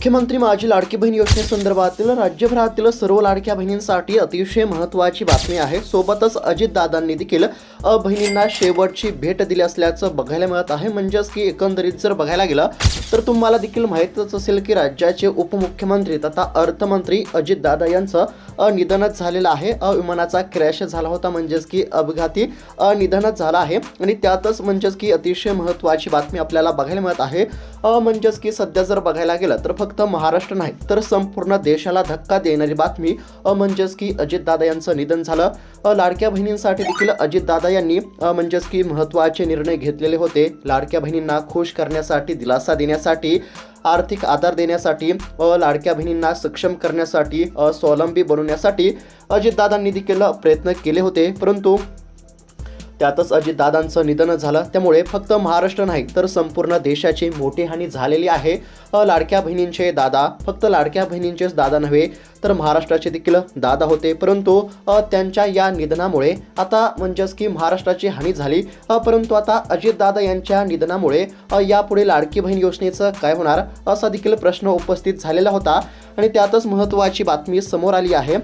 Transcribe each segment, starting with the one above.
मुख्यमंत्री माझी लाडकी बहीण योजनेसंदर्भातील राज्यभरातील सर्व लाडक्या बहिणींसाठी अतिशय महत्त्वाची बातमी आहे। सोबतच अजितदादांनी देखील बहिणींना शेवटची भेट दिली असल्याचं बघायला मिळत आहे। म्हणजेच की एकंदरीत जर बघायला गेलं तर तुम्हाला देखील माहीतच असेल की राज्याचे उपमुख्यमंत्री तथा अर्थमंत्री अजितदादा यांचं निधनच झालेलं आहे। विमानाचा क्रॅश झाला होता, म्हणजेच की अपघाती निधनच झालं आहे आणि त्यातच म्हणजेच की अतिशय महत्त्वाची बातमी आपल्याला बघायला मिळत आहे। म्हणजेच की सध्या जर बघायला गेलं तर फक्त महाराष्ट्र नाही तर संपूर्ण देशाला धक्का देणारी बातमी म्हणजेच की अजितदादा यांचं निधन झालं। लाडक्या बहिणींसाठी देखील अजितदादा यांनी म्हणजेच की महत्त्वाचे निर्णय घेतलेले होते। लाडक्या बहिणींना खुश करण्यासाठी, दिलासा देण्यासाठी, आर्थिक आधार देण्यासाठी, लाडक्या बहिणींना सक्षम करण्यासाठी, स्वावलंबी बनवण्यासाठी अजितदादांनी देखील प्रयत्न केले होते, परंतु त्यातच अजितदादांचं निधन झालं। त्यामुळे फक्त महाराष्ट्र नाही तर संपूर्ण देशाची मोठी हानी झालेली आहे। लाडक्या बहिणींचे दादा फक्त लाडक्या बहिणींचेच दादा नव्हे तर महाराष्ट्राचे देखील दादा होते, परंतु त्यांच्या या निधनामुळे आता म्हणजेच की महाराष्ट्राची हानी झाली। परंतु आता अजितदादा यांच्या निधनामुळे यापुढे लाडकी बहीण योजनेचं काय होणार असा देखील प्रश्न उपस्थित झालेला होता आणि त्यातच महत्त्वाची बातमी समोर आली आहे।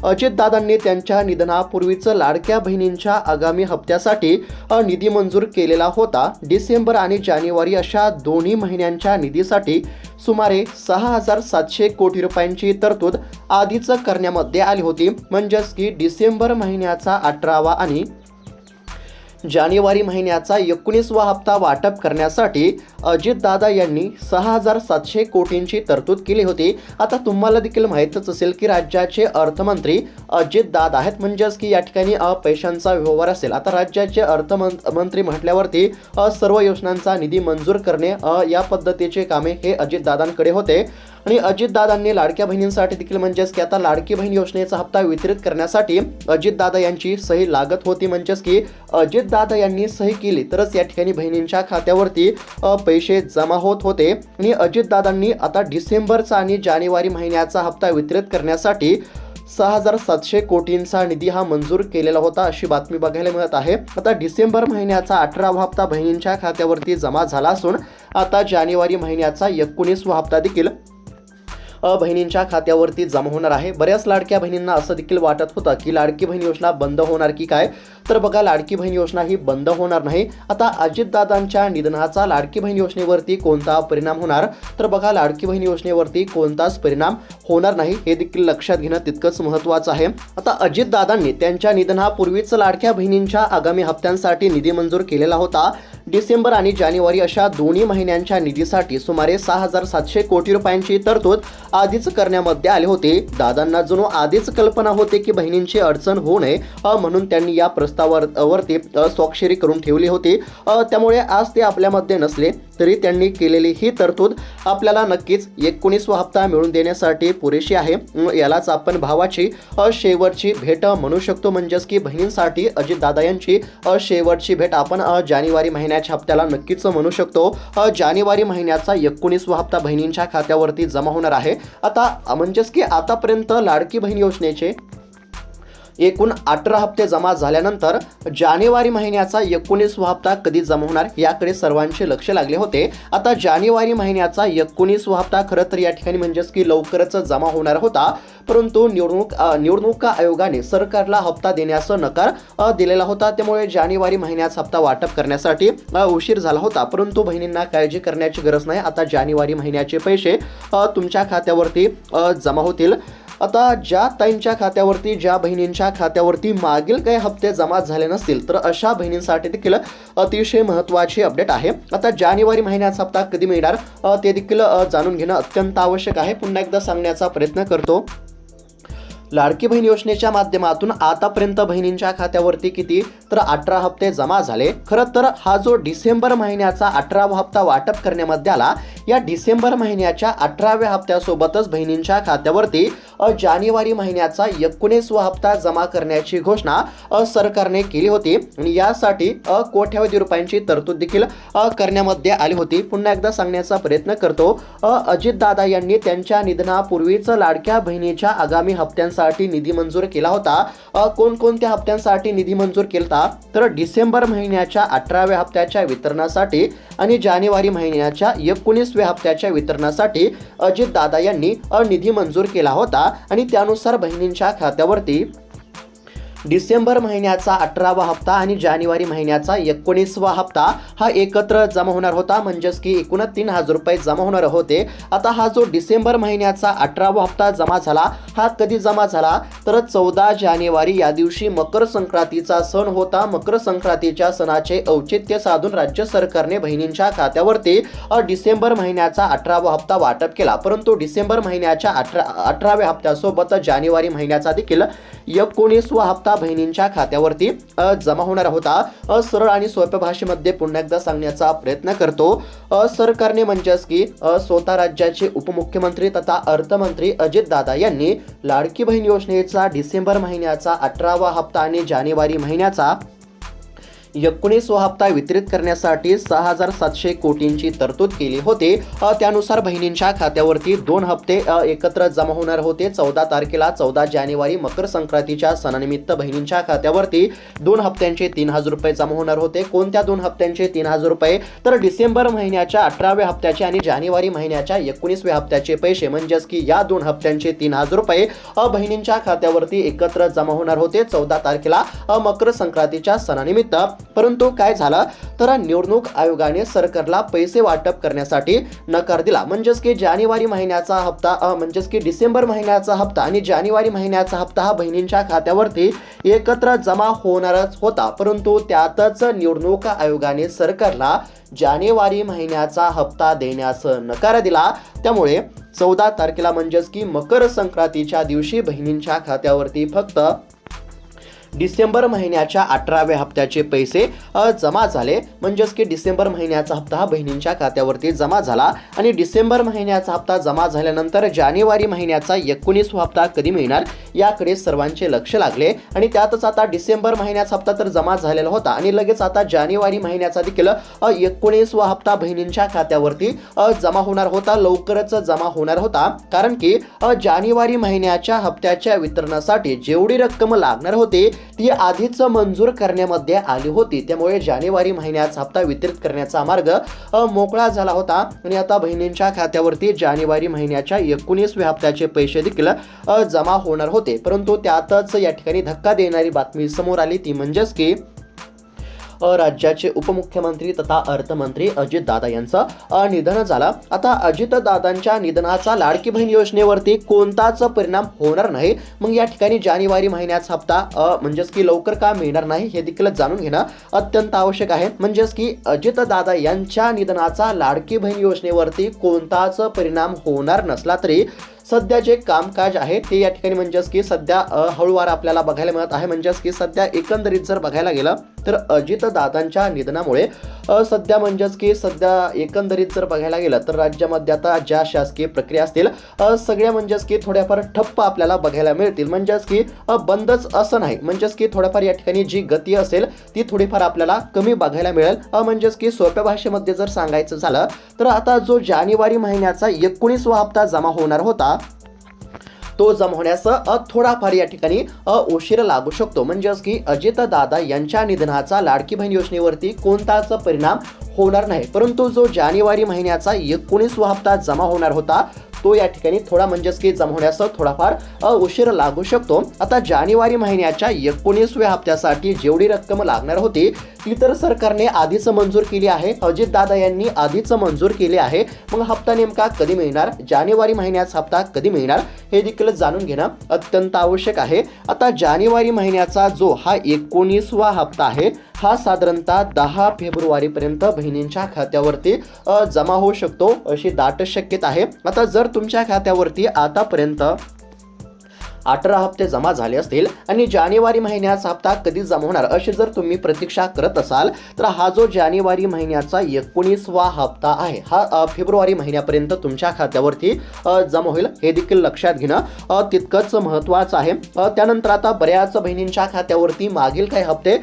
अजितदादांनी त्यांच्या निधनापूर्वीच लाडक्या बहिणींच्या आगामी हप्त्यासाठी निधी मंजूर केलेला होता। डिसेंबर आणि जानेवारी अशा दोन्ही महिन्यांच्या निधीसाठी सुमारे 6,700 कोटी रुपयांची तरतूद आधीच करण्यामध्ये आली होती। म्हणजेच की डिसेंबर महिन्याचा 18वा आणि जानेवारी महिन्याचा 19वा हप्ता वाटप करण्यासाठी अजितदादा यांनी 6,700 कोटींची तरतूद केली होती। आता तुम्हाला देखील माहीतच असेल की राज्याचे अर्थमंत्री अजितदादा आहेत, म्हणजेच की या ठिकाणी पैशांचा व्यवहार असेल। आता राज्याचे अर्थमंत्री म्हटल्यावरती सर्व योजनांचा निधी मंजूर करणे या पद्धतीचे कामे हे अजितदादांकडे होते आणि अजितदादांनी लाडक्या बहिणींसाठी देखील म्हणजेच की आता लाडकी बहीण योजनेचा हप्ता वितरित करण्यासाठी अजितदादा यांची सही लागत होती। म्हणजेच की अजितदादा यांनी सही केली तरच या ठिकाणी बहिणींच्या खात्यावरती पैसे जमा होत होते आणि अजितदादांनी आता डिसेंबरचा आणि जानेवारी महिन्याचा हप्ता वितरित करण्यासाठी 6,700 कोटींचा निधी हा मंजूर केलेला होता अशी बातमी बघायला मिळत आहे। आता डिसेंबर महिन्याचा 18वा हप्ता बहिणींच्या खात्यावरती जमा झाला असून आता जानेवारी महिन्याचा 19वा हप्ता देखील बहिणींच्या खात्यावरती जमा होणार आहे। बऱ्याच लाडक्या बहिणींना असं देखील वाटत होतं की लाडकी बहीण योजना बंद होणार की काय, तर बघा लाडकी बहीण योजना ही बंद होणार नाही। आता अजितदादांच्या निधनाचा लाडकी बहीण योजनेवरती कोणता परिणाम होणार, तर बघा लाडकी बहीण योजनेवरती कोणताच परिणाम होणार नाही हे देखील लक्षात घेणं तितकंच महत्त्वाचं आहे। आता अजितदादांनी त्यांच्या निधनापूर्वीच लाडक्या बहिणींच्या आगामी हप्त्यांसाठी निधी मंजूर केलेला होता। डिसेंबर आणि जानेवारी अशा दोन्ही महिन्यांच्या निधीसाठी सुमारे 6,700 कोटी रुपयांची तरतूद आधीच करण्यामध्ये आले होते। दादांना जणू आधीच कल्पना होते की बहिणींची अडचण होऊ नये म्हणून त्यांनी या प्रस्तावावरती स्वाक्षरी करून ठेवली होती। त्यामुळे आज ते आपल्यामध्ये नसले तरी त्यांनी केलेली ही तरतूद आपल्याला नक्कीच 19वा हप्ता मिळवून देण्यासाठी पुरेशी आहे। यालाच आपण भावाची शेवटची भेट म्हणू शकतो। म्हणजेच की बहिणींसाठी अजितदादा यांची शेवटची भेट आपण जानेवारी महिन्याच्या हप्त्याला नक्कीच म्हणू शकतो। जानेवारी महिन्याचा 19वा हप्ता बहिणींच्या खात्यावरती जमा होणार आहे। आता म्हणजेच की आतापर्यंत लाडकी बहीण योजनेचे एकूण 18 हप्ते जमा झाल्यानंतर जानेवारी महिन्याचा 19वा हप्ता कधी जमा होणार याकडे सर्वांचे लक्ष लागले होते। आता जानेवारी महिन्याचा 19वा हप्ता खरं तर या ठिकाणी म्हणजेच की लवकरच जमा होणार होता, परंतु निवडणूक आयोगाने सरकारला हप्ता देण्याचा नकार दिलेला होता। त्यामुळे जानेवारी महिन्याचा हप्ता वाटप करण्यासाठी उशीर झाला होता, परंतु बहिणींना काळजी करण्याची गरज नाही। आता जानेवारी महिन्याचे पैसे तुमच्या खात्यावरती जमा होतील। आता ज्या ताईंच्या खात्यावरती, ज्या बहिणींच्या खात्यावरती मागील काही हप्ते जमा झाले नसतील तर अशा बहिणींसाठी देखील अतिशय महत्त्वाची अपडेट आहे। आता जानेवारी महिन्याचा हप्ता कधी मिळणार ते देखील जाणून घेणं अत्यंत आवश्यक आहे। पुन्हा एकदा सांगण्याचा प्रयत्न करतो, लाडकी बहीण योजनेच्या माध्यमातून आतापर्यंत बहिणींच्या खात्यावरती किती तर 18 हप्ते जमा झाले। खरं तर हा जो डिसेंबर महिन्याचा 18वा हप्ता वाटप करण्यामध्ये आला, या डिसेंबर महिन्याच्या 18व्या हप्त्यासोबतच बहिणींच्या खात्यावरती जानेवारी महिन्याचा 19वा हप्ता जमा करण्याची घोषणा सरकारने केली होती आणि यासाठी कोट्यावधी रुपयांची तरतूद देखील करण्यामध्ये आली होती. पुन्हा एकदा सांगण्याचा प्रयत्न करतो, अजितदादा यांनी त्यांच्या निधनापूर्वीच लाडक्या बहिणीच्या आगामी हप्त्यांसाठी निधी मंजूर केला होता. कोणकोणत्या हप्त्यांसाठी निधी मंजूर केला तर डिसेंबर महिन्याच्या 18व्या हप्त्याच्या वितरणासाठी आणि जानेवारी महिन्याच्या 19व्या हप्त्याच्या वितरणासाठी अजितदादा यांनी निधी मंजूर केला होता आणि त्यानुसार बहिणींच्या खात्यावरती डिसेंबर महिन्याचा 18वा हप्ता आणि जानेवारी महिन्याचा 19वा हप्ता हा एकत्र जमा होणार होता. म्हणजेच की एकूण 3,000 रुपये जमा होणार होते. आता हा जो डिसेंबर महिन्याचा 18वा हप्ता जमा झाला हा कधी जमा झाला तर 14 जानेवारी या दिवशी मकर संक्रांतीचा सण होता. मकर संक्रांतीच्या सणाचे औचित्य साधून राज्य सरकारने बहिणींच्या खात्यावरती डिसेंबर महिन्याचा 18वा हप्ता वाटप केला. परंतु डिसेंबर महिन्याच्या 18व्या हप्त्यासोबत जानेवारी महिन्याचा देखील 19वा हप्ता बहिणींच्या खात्यावरती जमा होणार होता. सरळ आणि सोप्या भाषेमध्ये पुन्हा एकदा सांगण्याचा प्रयत्न करतो. सरकारने म्हणजेच की स्वतः राज्याचे उपमुख्यमंत्री तथा अर्थमंत्री अजितदादा यांनी लाडकी बहीण योजनेचा डिसेंबर महिन्याचा 18वा हप्ता आणि जानेवारी महिन्याचा 19वा हप्ता वितरित करण्यासाठी 6,700 कोटींची तरतूद केली होती. त्यानुसार बहिणींच्या खात्यावरती 2 हप्ते एकत्र जमा होणार होते. 14 तारखेला 14 जानेवारी मकर संक्रांतीच्या सणानिमित्त बहिणींच्या खात्यावरती 2 हप्त्यांचे 3,000 रुपये जमा होणार होते. कोणत्या 2 हप्त्यांचे 3,000 रुपये तर डिसेंबर महिन्याच्या 18व्या हप्त्याचे आणि जानेवारी महिन्याच्या 19व्या हप्त्याचे पैसे, म्हणजेच की या 2 हप्त्यांचे 3,000 रुपये बहिणींच्या खात्यावरती एकत्र जमा होणार होते 14 तारखेला मकर संक्रांतीच्या सणानिमित्त. परंतु काय झालं तर निवडणूक आयोगाने सरकारला पैसे वाटप करण्यासाठी नकार दिला. म्हणजेच की जानेवारी महिन्याचा हप्ता म्हणजेच की डिसेंबर महिन्याचा हप्ता आणि जानेवारी महिन्याचा हप्ता हा बहिणींच्या खात्यावरती एकत्र जमा होणारच होता. परंतु त्यातच निवडणूक आयोगाने सरकारला जानेवारी महिन्याचा हप्ता देण्यास नकार दिला. त्यामुळे 14 तारखेला म्हणजेच की मकर संक्रांतीच्या दिवशी बहिणींच्या खात्यावरती फक्त डिसेंबर महिन्याच्या 18व्या हप्त्याचे पैसे जमा झाले. म्हणजेच की डिसेंबर महिन्याचा हप्ता हा बहिणींच्या खात्यावरती जमा झाला आणि डिसेंबर महिन्याचा हप्ता जमा झाल्यानंतर जानेवारी महिन्याचा 19वा हप्ता कधी मिळणार याकडे सर्वांचे लक्ष लागले आणि त्यातच आता डिसेंबर महिन्याचा हप्ता तर जमा झालेला होता आणि लगेच आता जानेवारी महिन्याचा देखील 19वा हप्ता बहिणींच्या खात्यावरती जमा होणार होता. लवकरच जमा होणार होता, कारण की जानेवारी महिन्याच्या हप्त्याच्या वितरणासाठी जेवढी रक्कम लागणार होती ती आधीच मंजूर करण्यामध्ये आली होती. त्यामुळे जानेवारी महिन्याचा हप्ता वितरित करण्याचा मार्ग मोकळा झाला होता आणि आता बहिणींच्या खात्यावरती जानेवारी महिन्याच्या 19व्या हप्त्याचे पैसे देखील जमा होणार होते. परंतु त्यातच या ठिकाणी धक्का देणारी बातमी समोर आली, ती म्हणजेच की राज्याचे उपमुख्यमंत्री तथा अर्थमंत्री अजितदादा यांचं निधन झालं. आता अजितदादांच्या निधनाचा लाडकी बहीण योजनेवरती कोणताच परिणाम होणार नाही. मग या ठिकाणी जानेवारी महिन्याचा हप्ता म्हणजेच की लवकर का मिळणार नाही हे देखील जाणून घेणं अत्यंत आवश्यक आहे. म्हणजेच की अजितदादा यांच्या निधनाचा लाडकी बहीण योजनेवरती कोणताच परिणाम होणार नसला तरी सध्या जे कामकाज आहे ते या ठिकाणी म्हणजेच की सध्या हळूवार आपल्याला बघायला मिळत आहे. म्हणजेच की सध्या एकंदरीत जर बघायला गेलं तर अजितदादांच्या निधनामुळे सध्या म्हणजेच की सध्या एकंदरीत जर बघायला गेलं तर राज्यामध्ये आता ज्या शासकीय प्रक्रिया असतील सगळ्या म्हणजेच की थोड्याफार ठप्प आपल्याला बघायला मिळतील. म्हणजेच की बंदच असं नाही, म्हणजेच की थोड्याफार या ठिकाणी जी गती असेल ती थोडीफार आपल्याला कमी बघायला मिळेल. म्हणजेच की सोप्या भाषेमध्ये जर सांगायचं झालं तर आता जो जानेवारी महिन्याचा 19वा हप्ता जमा होणार होता तो जमा होण्यास थोडाफार या ठिकाणी उशीर लागू शकतो. म्हणजेच की अजितदादा यांच्या निधनाचा लाडकी बहीण योजनेवरती कोणताच परिणाम होणार नाही. परंतु जो जानेवारी महिन्याचा 19वा हप्ता जमा होणार होता तो या ठिकाणी थोडा म्हणजेच की जमा होण्यास थोडाफार उशीर लागू शकतो. आता जानेवारी महिन्याच्या 19व्या हप्त्यासाठी जेवढी रक्कम लागणार होती ती तर सरकारने आधीच मंजूर केली आहे, अजितदादा यांनी आधीच मंजूर केली आहे. मग हप्ता नेमका कधी मिळणार, जानेवारी महिन्याचा हप्ता कधी मिळणार हे देखील जाणून घेणं अत्यंत आवश्यक आहे. आता जानेवारी महिन्याचा जो हा 19वा हप्ता आहे हा साधारणतः 10 फेब्रुवारीपर्यंत बहिणींच्या खात्यावरती जमा होऊ शकतो अशी दाट शक्यता आहे. आता जर तुमच्या खात्यावरती आतापर्यंत 18 हप्ते जमा झाले असतील आणि जानेवारी महिन्याचा हप्ता कधी जमा होणार अशी जर तुम्ही प्रतीक्षा करत असाल तर हा जो जानेवारी महिन्याचा 19वा हप्ता आहे हा फेब्रुवारी महिन्यापर्यंत तुमच्या खात्यावरती जमा होईल हे देखील लक्षात घेणं तितकंच महत्त्वाचं आहे। त्यानंतर आता बऱ्याच बहिणींच्या खात्यावरती मागील काही हप्ते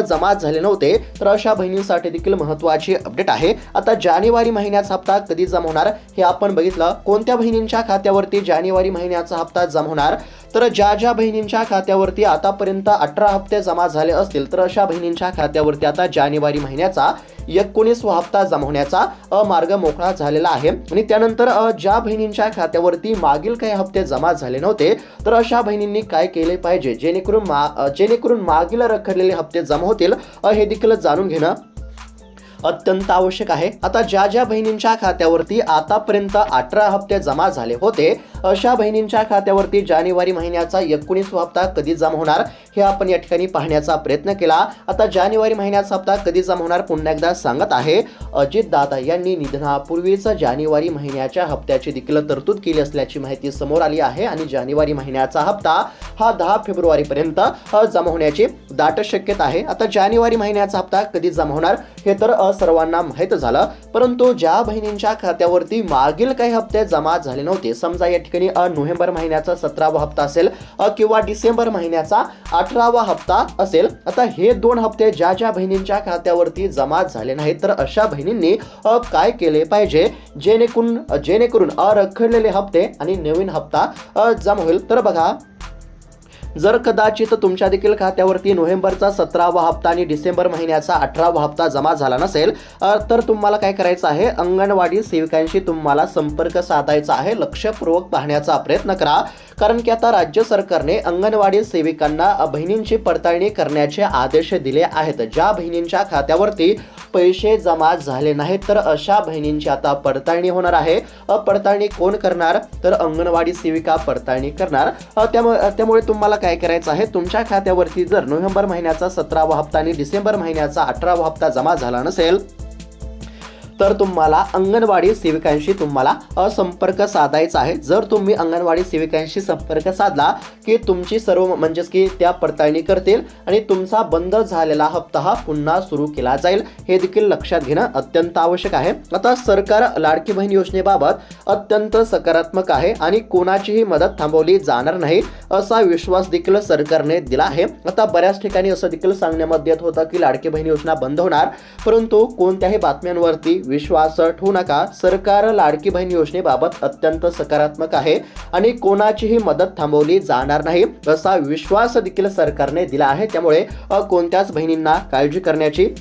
जमा झाले नव्हते तर अशा बहिणींसाठी देखील महत्त्वाची अपडेट आहे। आता जानेवारी महिन्याचा हप्ता कधी जमा होणार हे आपण बघितलं। कोणत्या बहिणींच्या खात्यावरती जानेवारी महिन्याचा हप्ता जमा होणार तर ज्या बहिणींच्या खात्यावरती आतापर्यंत 18 हप्ते जमा झाले असतील तर अशा बहिणींच्या खात्यावरती आता जानेवारी महिन्याचा 19वा हप्ता जमा होण्याचा मार्ग मोकळा झालेला आहे। आणि त्यानंतर ज्या बहिणींच्या खात्यावरती मागील काही हप्ते जमा झाले नव्हते तर अशा बहिणींनी काय केले पाहिजे जेणेकरून मागील रखडलेले हप्ते जमा होतील हे देखील जाणून घेणं अत्यंत आवश्यक आहे। आता ज्या बहिणींच्या खात्यावरती आतापर्यंत 18 हप्ते जमा झाले होते अशा बहिणींच्या खात्यावरती जानेवारी महिन्याचा 19वा हप्ता कधी जमा होणार हे आपण या ठिकाणी पाहण्याचा प्रयत्न केला। आता जानेवारी महिन्याचा हप्ता कधी जमा होणार पुन्हा एकदा सांगत आहे। अजित दादा यांनी निधनापूर्वीच जानेवारी महिन्याच्या हप्त्याची देखील तरतूद केली असल्याची माहिती समोर आली आहे आणि जानेवारी महिन्याचा हप्ता हा 10 फेब्रुवारी पर्यंत जमा होण्याची दाट शक्यता आहे। आता जानेवारी महिन्याचा हप्ता कधी जमा होणार हे तर सर्वांना माहित झालं, परंतु ज्या बहिणींच्या खात्यावरती मागील काही हप्ते जमा झाले नव्हते, समजा या ठिकाणी नोव्हेंबर महिन्याचा 17वा हप्ता असेल किंवा डिसेंबर महिन्याचा 18वा हप्ता असेल, आता हे दोन हप्ते ज्या बहिणींच्या खात्यावरती जमा झाले नाहीत तर अशा बहिणींनी काय केले पाहिजे जेणेकरून रखडलेले हप्ते आणि नवीन हप्ता जमा होईल। तर बघा, जर कदाचित तुमच्या देखील खात्यावरती नोव्हेंबरचा 17वा हप्ता आणि डिसेंबर महिन्याचा 18वा हप्ता जमा झाला नसेल तर तुम्हाला काय करायचं आहे, अंगणवाडी सेविकांशी तुम्हाला संपर्क साधायचा आहे। लक्षपूर्वक पाहण्याचा प्रयत्न करा, कारण की आता राज्य सरकारने अंगणवाडी सेविकांना बहिणींची पडताळणी करण्याचे आदेश दिले आहेत। ज्या बहिणींच्या खात्यावरती पैसे जमा झाले नाहीत तर अशा बहिणींची आता पडताळणी होणार आहे। पडताळणी कोण करणार तर अंगणवाडी सेविका पडताळणी करणार। त्यामुळे तुम्हाला काय करायचं आहे, तुमच्या खात्यावरती जर नोव्हेंबर महिन्याचा 17वा हप्ता आणि डिसेंबर महिन्याचा 18वा हप्ता जमा झाला नसेल तर तुम्हाला अंगणवाडी सेविकांशी संपर्क साधायचा आहे। जर तुम्ही अंगणवाडी सेविकांशी संपर्क साधला की तुमची सर्व म्हणजेच की त्या पडताळणी करतील आणि तुमचा बंद झालेला हप्ता हा पुन्हा सुरू केला जाईल, हे देखील लक्षात घेणं अत्यंत आवश्यक आहे। आता सरकार लाडकी बहीण योजनेबाबत अत्यंत सकारात्मक आहे आणि कोणाचीही मदत थांबवली जाणार नाही असा विश्वास देखील सरकारने दिला आहे। आता बऱ्याच ठिकाणी असं देखील सांगण्यात येत होतं की लाडकी बहीण योजना बंद होणार, परंतु कोणत्याही बातम्यांवरती विश्वास ठेवू नका। सरकार लाडकी बहीण योजनेबाबत अत्यंत सकारात्मक आहे आणि कोणाचीही मदत थांबवली जाणार नाही असा विश्वास देखील सरकारने दिला आहे। त्यामुळे कोणत्याच बहिणींना काळजी करण्याची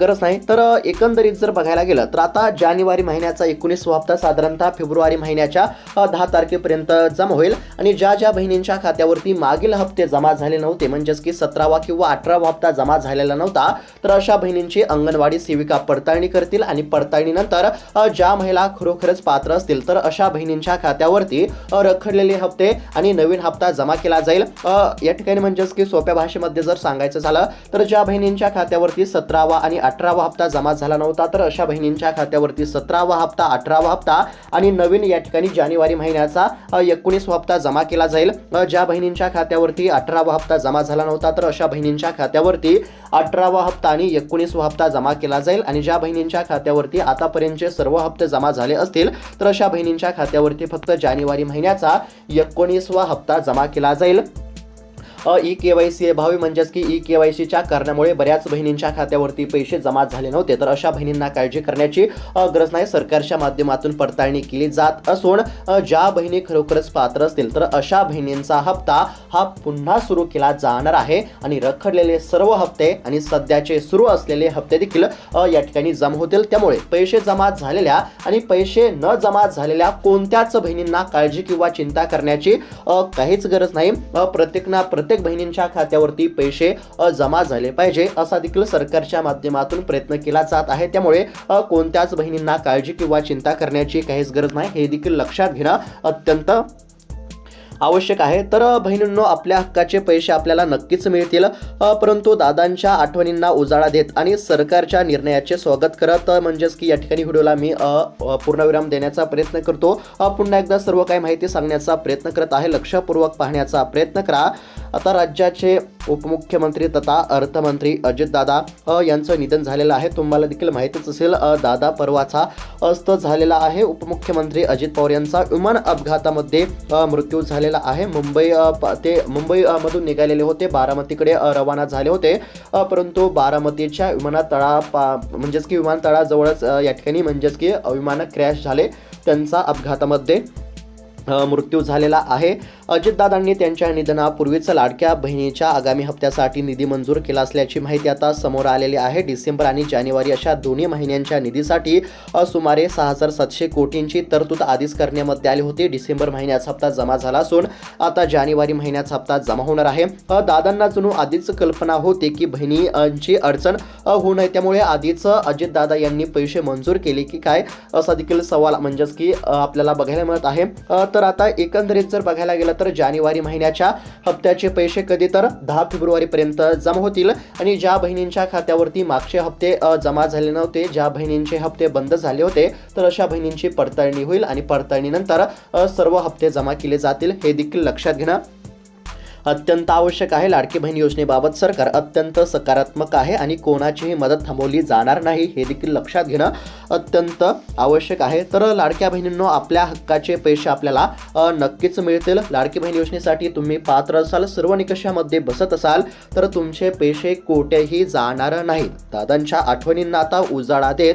गरज नाही। तर एकंदरीत जर बघायला गेलं तर आता जानेवारी महिन्याचा 19वा हप्ता साधारणतः फेब्रुवारी महिन्याच्या 10 तारखेपर्यंत जमा होईल आणि ज्या बहिणींच्या खात्यावरती मागील हप्ते जमा झाले नव्हते, म्हणजेच की 17वा किंवा 18वा हप्ता जमा झालेला नव्हता, तर अशा बहिणींची अंगणवाडी सेविका पडताळणी करतील आणि पडताळणीनंतर ज्या महिला खरोखरच पात्र असतील तर अशा बहिणींच्या खात्यावरती रखडलेले हप्ते आणि नवीन हप्ता जमा केला जाईल। या ठिकाणी म्हणजेच की सोप्या भाषेमध्ये जर सांगायचं झालं तर ज्या बहिणींच्या खात्यावरती 17वा आणि 18वा हप्ता जमा झाला नव्हता तर अशा बहिणींच्या खात्यावरती 17वा हप्ता, 18वा हप्ता आणि नवीन या ठिकाणी जानेवारी महिन्याचा 19वा हप्ता जमा केला जाईल। ज्या बहिणींच्या खात्यावरती 18वा हप्ता जमा झाला नव्हता तर अशा बहिणींच्या खात्यावरती 18वा हप्ता आणि 19वा हप्ता जमा केला जाईल आणि ज्या बहिणींच्या खात्यावरती आतापर्यंतचे सर्व हप्ते जमा झाले असतील तर अशा बहिणींच्या खात्यावरती फक्त जानेवारी महिन्याचा 19वा हप्ता जमा केला जाईल। ई-KYC अभावी म्हणजेच की ई-KYCच्या कारणामुळे बऱ्याच बहिणींच्या खात्यावरती पैसे जमा झाले नव्हते, तर अशा बहिणींना काळजी करण्याची गरज नाही। सरकारच्या माध्यमातून पडताळणी केली जात असून ज्या बहिणी खरोखरच पात्र असतील तर अशा बहिणींचा हप्ता हा पुन्हा सुरू केला जाणार आहे आणि रखडलेले सर्व हप्ते आणि सध्याचे सुरू असलेले हप्ते देखील या ठिकाणी जमा होतील। त्यामुळे पैसे जमा झालेल्या आणि पैसे न जमा झालेल्या कोणत्याच बहिणींना काळजी किंवा चिंता करण्याची काहीच गरज नाही। प्रत्येक बहिणींच्या खात्यावरती पैसे जमा झाले पाहिजे असा देखील सरकारच्या माध्यमातून प्रयत्न केला जात आहे। त्यामुळे कोणत्याच बहिणींना काळजी किंवा चिंता करण्याची काहीच गरज नाही, हे देखील लक्षात घेणं अत्यंत आवश्यक आहे. तर बहिणींनो, आपल्या हक्काचे पैसे आपल्याला नक्कीच मिळतील, परंतु दादांच्या आठवणींना उजाळा देत आणि सरकारच्या निर्णयाचे स्वागत करत म्हणजेच की या ठिकाणी व्हिडिओला मी पूर्णविराम देण्याचा प्रयत्न करतो. पुन्हा एकदा सर्व काही माहिती सांगण्याचा प्रयत्न करत आहे. लक्षपूर्वक पाहण्याचा प्रयत्न करा. आता राज्याचे उपमुख्यमंत्री तथा अर्थमंत्री अजितदादा यांचं निधन झालेलं आहे. तुम्हाला देखील माहितीच असेल, दादा परवाचा अस्त झालेला आहे. उपमुख्यमंत्री अजित पवार यांचा विमान अपघातामध्ये मृत्यू झालेला आहे. मुंबईमधून निघालेले होते, बारामतीकडे रवाना झाले होते, परंतु बारामतीच्या म्हणजेच की विमानतळाजवळच या ठिकाणी म्हणजेच की विमान क्रॅश झाले. त्यांचा अपघातामध्ये मृत्यू झालेला आहे. अजितदादांनी त्यांच्या निधनापूर्वीच लाडक्या बहिणीच्या आगामी हप्त्यासाठी निधी मंजूर केला असल्याची माहिती आता समोर आलेली आहे. डिसेंबर आणि जानेवारी अशा दोन्ही महिन्यांच्या निधीसाठी सुमारे 6,700 कोटींची तरतूद आधीच करण्यामध्ये आली होती. डिसेंबर महिन्याचा हप्ता जमा झाला असून आता जानेवारी महिन्याचा हप्ता जमा होणार आहे. दादांना जणू आधीच कल्पना होती की बहिणींची अडचण होऊ नये, त्यामुळे आधीच अजितदादा यांनी पैसे मंजूर केले की काय, असा देखील सवाल म्हणजेच की आपल्याला बघायला मिळत आहे. तर आता एकंदरीत जर बघायला गेलं तर जानेवारी महिन्याच्या हप्त्याचे पैसे कधी तर 10 फेब्रुवारीपर्यंत जमा होतील आणि ज्या बहिणींच्या खात्यावरती मागचे हप्ते जमा झाले नव्हते, ज्या बहिणींचे हप्ते बंद झाले होते, तर अशा बहिणींची पडताळणी होईल आणि पडताळणीनंतर सर्व हप्ते जमा केले जातील, हे देखील लक्षात घेणं अत्यंत आवश्यक आहे. लाडकी बहीण योजनेबाबत सरकार अत्यंत सकारात्मक आहे आणि कोणाचीही मदत थांबवली जाणार नाही, हे देखील लक्षात घेणं अत्यंत आवश्यक आहे. तर लाडक्या बहिणींनो, आपल्या हक्काचे पैसे आपल्याला नक्कीच मिळतील. लाडकी बहीण योजनेसाठी तुम्ही पात्र असाल, सर्व निकषामध्ये बसत असाल, तर तुमचे पैसे कोठेही जाणार नाहीत. दादांच्या आठवणींना आता उजाळा देत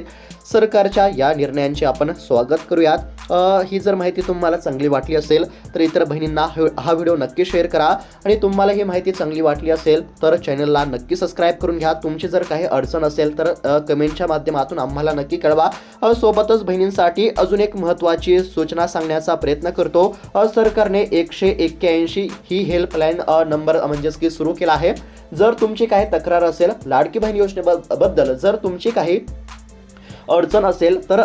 सरकारच्या या निर्णयांचे आपण स्वागत करूयात. ही जर माहिती तुम्हाला चांगली वाटली असेल तर इतर बहिणींना हा व्हिडिओ नक्की शेअर करा आणि तुम्हाला ही माहिती चांगली वाटली असेल तर चॅनलला नक्की सबस्क्राईब करून घ्या. तुमची जर काही अडचण असेल तर कमेंटच्या माध्यमातून आम्हाला नक्की कळवा. सोबतच बहिणींसाठी अजून एक महत्त्वाची सूचना सांगण्याचा प्रयत्न करतो. सरकारने 181 ही हेल्पलाईन नंबर म्हणजेच की सुरू केला आहे. जर तुमची काही तक्रार असेल लाडकी बहीण योजनेबद्दल, जर तुमची काही अडचण असेल तर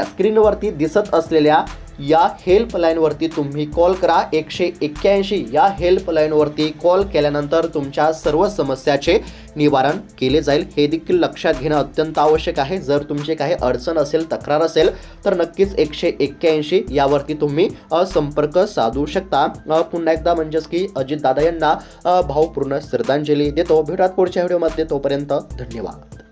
स्क्रीनवरती दिसत असलेल्या या हेल्पलाईनवरती तुम्ही कॉल करा. 181 या हेल्पलाईनवरती कॉल केल्यानंतर तुमच्या सर्व समस्याचे निवारण केले जाईल, हे देखील लक्षात घेणं अत्यंत आवश्यक आहे. जर तुमची काही अडचण असेल, तक्रार असेल तर नक्कीच 181 यावरती तुम्ही संपर्क साधू शकता. पुन्हा एकदा म्हणजेच की अजितदादा यांना भावपूर्ण श्रद्धांजली देतो. भेटूयात पुढच्या व्हिडिओमध्ये, तोपर्यंत धन्यवाद.